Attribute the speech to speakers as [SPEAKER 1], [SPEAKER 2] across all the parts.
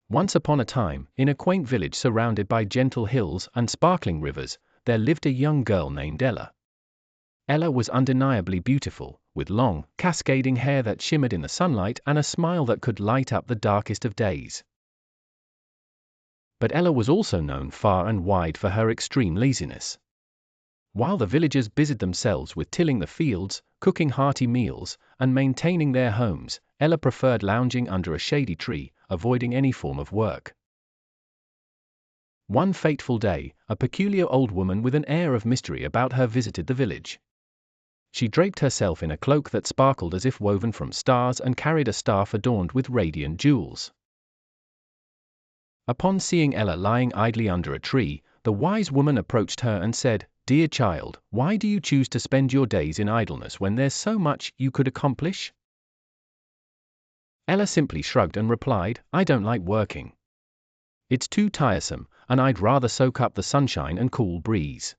[SPEAKER 1] Once upon a time, in a quaint village surrounded by gentle hills and sparkling rivers, there lived a young girl named Ella. Ella was undeniably beautiful, with long, cascading hair that shimmered in the sunlight and a smile that could light up the darkest of days. But Ella was also known far and wide for her extreme laziness. While the villagers busied themselves with tilling the fields, cooking hearty meals, and maintaining their homes, Ella preferred lounging under a shady tree, avoiding any form of work. One fateful day, a peculiar old woman with an air of mystery about her visited the village. She draped herself in a cloak that sparkled as if woven from stars and carried a staff adorned with radiant jewels. Upon seeing Ella lying idly under a tree, the wise woman approached her and said, "Dear child, why do you choose to spend your days in idleness when there's so much you could accomplish?" Ella simply shrugged and replied, "I don't like working. It's too tiresome, and I'd rather soak up the sunshine and cool breeze."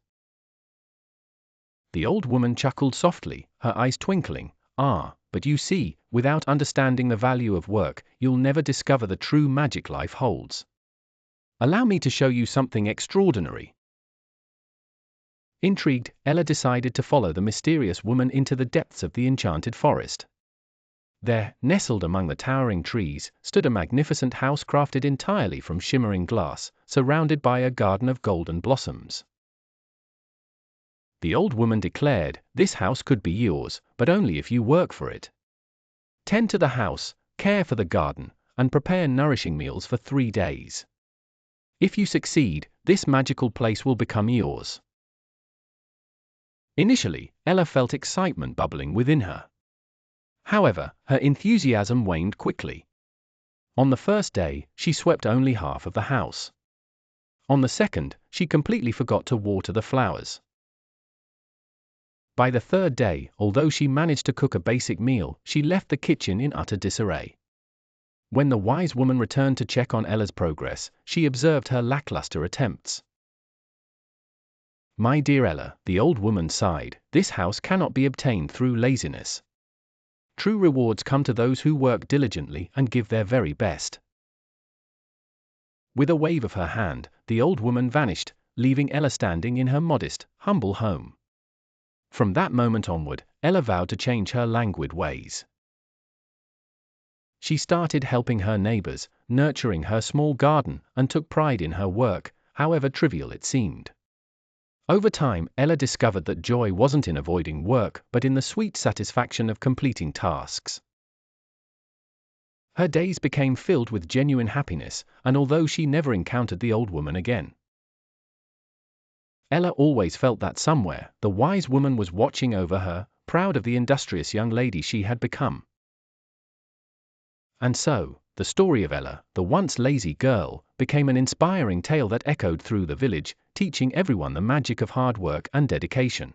[SPEAKER 1] The old woman chuckled softly, her eyes twinkling. But you see, without understanding the value of work, you'll never discover the true magic life holds. Allow me to show you something extraordinary." Intrigued, Ella decided to follow the mysterious woman into the depths of the enchanted forest. There, nestled among the towering trees, stood a magnificent house crafted entirely from shimmering glass, surrounded by a garden of golden blossoms. The old woman declared, "This house could be yours, but only if you work for it. Tend to the house, care for the garden, and prepare nourishing meals for 3 days. If you succeed, this magical place will become yours." Initially, Ella felt excitement bubbling within her. However, her enthusiasm waned quickly. On the first day, she swept only half of the house. On the second, she completely forgot to water the flowers. By the third day, although she managed to cook a basic meal, she left the kitchen in utter disarray. When the wise woman returned to check on Ella's progress, she observed her lackluster attempts. "My dear Ella," the old woman sighed, "this house cannot be obtained through laziness. True rewards come to those who work diligently and give their very best." With a wave of her hand, the old woman vanished, leaving Ella standing in her modest, humble home. From that moment onward, Ella vowed to change her languid ways. She started helping her neighbors, nurturing her small garden, and took pride in her work, however trivial it seemed. Over time, Ella discovered that joy wasn't in avoiding work, but in the sweet satisfaction of completing tasks. Her days became filled with genuine happiness, and although she never encountered the old woman again, Ella always felt that somewhere, the wise woman was watching over her, proud of the industrious young lady she had become. And so, the story of Ella, the once lazy girl, became an inspiring tale that echoed through the village, teaching everyone the magic of hard work and dedication.